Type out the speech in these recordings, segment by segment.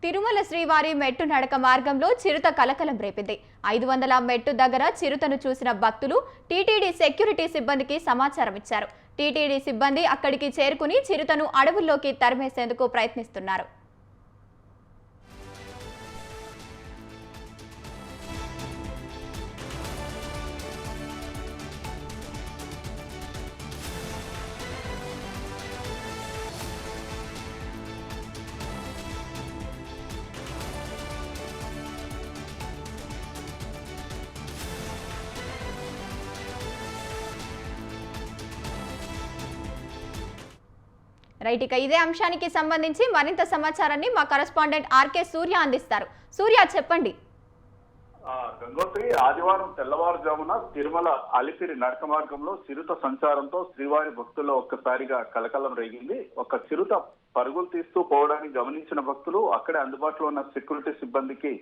తిరుమల శ్రీవారి మెట్టు నడక మార్గంలో చిరుత కలకలం రేపింది. 500 మెట్టు దగ్గర చిరుతను చూసిన భక్తులు టీటీడీ సెక్యూరిటీ సిబ్బందికి సమాచారం ఇచ్చారు. టీటీడీ సిబ్బంది అక్కడికి చేరుకుని చిరుతను అడవుల్లోకి తరిమేసేందుకు ప్రయత్నిస్తున్నారు. రైట్, ఇక ఇదే అంశానికి సంబంధించి మరింత సమాచారాన్ని మా కరెస్పాండెంట్ ఆర్కే సూర్య అందిస్తారు. సూర్య, చెప్పండి. గంగోత్రి ఆదివారం తెల్లవారుజామున తిరుమల అలిపిరి నడక మార్గంలో చిరుత సంచారంతో శ్రీవారి భక్తుల్లో ఒక్కసారిగా కలకలం రేగింది. ఒక చిరుత పరుగులు తీస్తూ పోవడానికి గమనించిన భక్తులు అక్కడే అందుబాటులో ఉన్న సెక్యూరిటీ సిబ్బందికి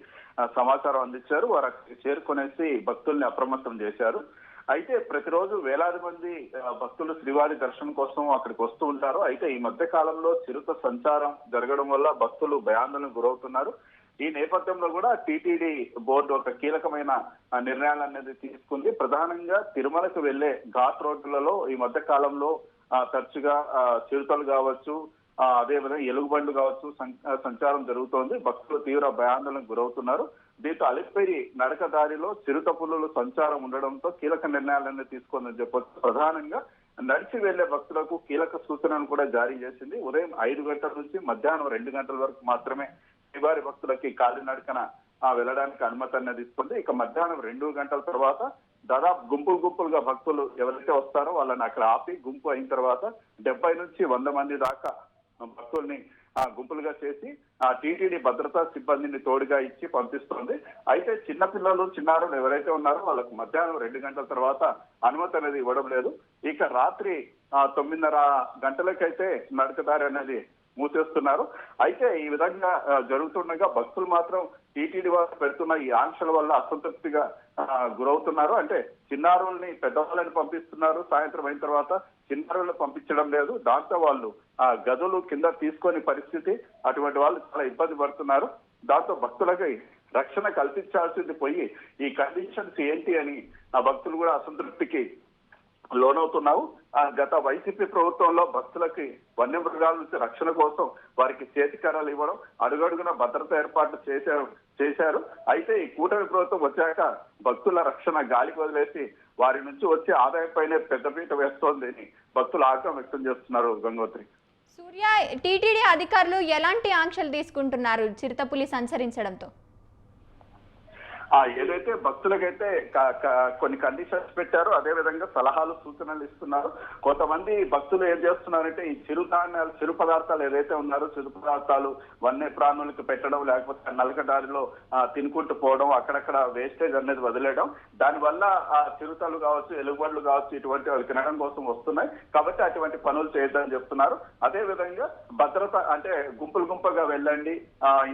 సమాచారం అందించారు. వారు అక్కడికి చేరుకునేసి భక్తుల్ని అప్రమత్తం చేశారు. అయితే ప్రతిరోజు వేలాది మంది భక్తులు శ్రీవారి దర్శనం కోసం అక్కడికి వస్తూ ఉంటారు. అయితే ఈ మధ్య కాలంలో చిరుత సంచారం జరగడం వల్ల భక్తులు భయాందోళనకు గురవుతున్నారు. ఈ నేపథ్యంలో కూడా టీటీడీ బోర్డు ఒక కీలకమైన నిర్ణయాలు అనేది తీసుకుంది. ప్రధానంగా తిరుమలకు వెళ్లే ఘాట్ రోడ్లలో ఈ మధ్య కాలంలో తరచుగా చిరుతలు కావచ్చు, అదేవిధంగా ఎలుగుబండ్లు కావచ్చు సంచారం జరుగుతోంది. భక్తులు తీవ్ర భయాందోళనకు గురవుతున్నారు. దీంతో అలిపిరి నడక దారిలో చిరుత పులుల సంచారం ఉండడంతో కీలక నిర్ణయాలన్నీ తీసుకుందని చెప్పొచ్చు. ప్రధానంగా నడిచి వెళ్లే భక్తులకు కీలక సూచనలు కూడా జారీ చేసింది. ఉదయం 5 గంటల నుంచి మధ్యాహ్నం 2 గంటల వరకు మాత్రమే శ్రీవారి భక్తులకి కాలినడకన వెళ్ళడానికి అనుమతి అనేది ఇస్తుంది. ఇక మధ్యాహ్నం 2 గంటల తర్వాత దాదాపు గుంపులుగా భక్తులు ఎవరైతే వస్తారో వాళ్ళని అక్కడ ఆపి గుంపు అయిన తర్వాత 70 నుంచి 100 మంది దాకా భక్తుల్ని గుంపులుగా చేసి టీటీడీ భద్రతా సిబ్బందిని తోడుగా ఇచ్చి పంపిస్తుంది. అయితే చిన్నపిల్లలు చిన్నారులు ఎవరైతే ఉన్నారో వాళ్ళకు మధ్యాహ్నం 2 గంటల తర్వాత అనుమతి అనేది ఇవ్వడం లేదు. ఇక రాత్రి 9:30 గంటలకైతే నడకదారి అనేది మూసేస్తున్నారు. అయితే ఈ విధంగా జరుగుతుండగా భక్తులు మాత్రం టీటీడీ వారు పెడుతున్న ఈ ఆంక్షల వల్ల అసంతృప్తిగా గురవుతున్నారు. అంటే చిన్నారుల్ని పెద్దవాళ్ళని పంపిస్తున్నారు, సాయంత్రం అయిన తర్వాత చిన్నారులను పంపించడం లేదు. దాంతో వాళ్ళు గదులు కింద తీసుకొని పరిస్థితి, అటువంటి వాళ్ళు చాలా ఇబ్బంది పడుతున్నారు. దాంతో భక్తులకి రక్షణ కల్పించాల్సింది పోయి ఈ కండిషన్స్ ఏంటి అని భక్తులు కూడా అసంతృప్తికి లోనవుతున్నావు. గత వైసీపీ ప్రభుత్వంలో భక్తులకి వన్యమృగాల నుంచి రక్షణ కోసం వారికి చేతికర్రలు ఇవ్వడం, అడుగడుగున భద్రత ఏర్పాట్లు చేశారు. అయితే ఈ కూటమి ప్రభుత్వం వచ్చాక భక్తుల రక్షణ గాలికి వదిలేసి వారి నుంచి వచ్చే ఆదాయంపైనే పెద్దపీట వేస్తోంది అని భక్తులు ఆగ్రహం వ్యక్తం చేస్తున్నారు. గంగోత్రి, సూర్య, టీటీడీ అధికారులు ఎలాంటి ఆంక్షలు తీసుకుంటున్నారు చిరుతపులి సంచరించడంతో? ఏదైతే భక్తులకైతే కొన్ని కండిషన్స్ పెట్టారో అదే విధంగా సలహాలు సూచనలు ఇస్తున్నారు. కొంతమంది భక్తులు ఏం చేస్తున్నారంటే ఈ చిరు పదార్థాలు ఏదైతే ఉన్నారో చిరు పదార్థాలు వన్య ప్రాణులకు పెట్టడం, లేకపోతే నలక దారిలో తినుకుంటూ పోవడం, అక్కడక్కడ వేస్టేజ్ అనేది వదిలేయడం, దానివల్ల చిరుతలు కావచ్చు, ఎలుగుబండ్లు కావచ్చు, ఇటువంటి వాళ్ళు తినడం కోసం వస్తున్నాయి. కాబట్టి అటువంటి పనులు చేయొద్దని చెప్తున్నారు. అదే విధంగా భద్రత అంటే గుంపులుగా వెళ్ళండి,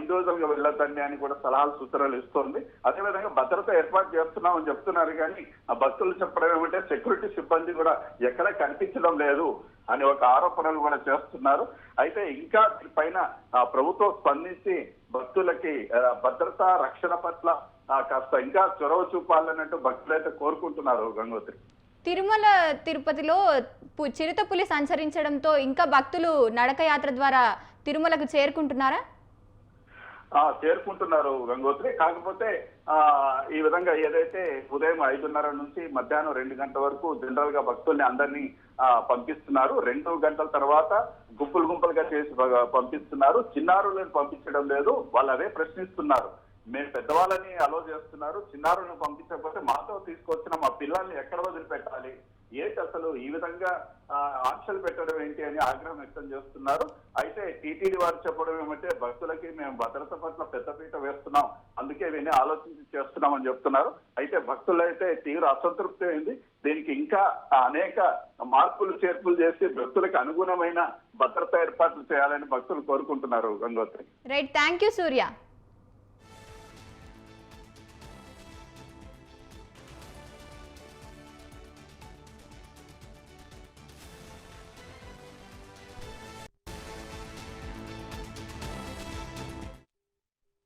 ఇండివిజువల్ గా వెళ్ళొద్దండి అని కూడా సలహాలు సూచనలు ఇస్తోంది. అదేవిధంగా భద్రత ఏర్పాటు చేస్తున్నామని చెప్తున్నారు. కానీ ఆ భక్తులు చెప్పడం ఏమంటే సెక్యూరిటీ సిబ్బంది కూడా ఎక్కడ కనిపించడం లేదు అని ఒక ఆరోపణలు కూడా చేస్తున్నారు. అయితే ఇంకా పైన ప్రభుత్వం స్పందించి భక్తులకి భద్రతా రక్షణ పట్ల కాస్త ఇంకా చొరవ చూపాలన్నట్టు భక్తులైతే కోరుకుంటున్నారు. గంగోత్రి, తిరుమల తిరుపతిలో చిరుతపులి సంచరించడంతో ఇంకా భక్తులు నడకయాత్ర ద్వారా తిరుమలకు చేరుకుంటున్నారా? చేరుకుంటున్నారు గంగోత్రి. కాకపోతే ఈ విధంగా ఏదైతే ఉదయం 5:30 నుంచి మధ్యాహ్నం 2 గంటల వరకు జనరల్ గా భక్తుల్ని అందరినీ పంపిస్తున్నారు. 2 గంటల తర్వాత గుంపులుగా చేసి పంపిస్తున్నారు. చిన్నారులను పంపించడం లేదు. వాళ్ళు అదే ప్రశ్నిస్తున్నారు. మేము పెద్దవాళ్ళని అలో చేస్తున్నారు, చిన్నారులను పంపించకపోతే మాతో తీసుకొచ్చిన మా పిల్లల్ని ఎక్కడ వదిలిపెట్టాలి, ఏంటి అసలు ఈ విధంగా ఆంక్షలు పెట్టడం ఏంటి అని ఆగ్రహం వ్యక్తం చేస్తున్నారు. అయితే టీటీడీ వారు చెప్పడం ఏమంటే భక్తులకి మేము భద్రత పట్ల పెద్దపీట వేస్తున్నాం, అందుకే విని ఆలోచించి చేస్తున్నాం అని చెప్తున్నారు. అయితే భక్తులైతే తీవ్ర అసంతృప్తి అయింది. దీనికి ఇంకా అనేక మార్పులు చేర్పులు చేసి భక్తులకు అనుగుణమైన భద్రతా ఏర్పాట్లు చేయాలని భక్తులు కోరుకుంటున్నారు. Gangotri, right, thank you Surya.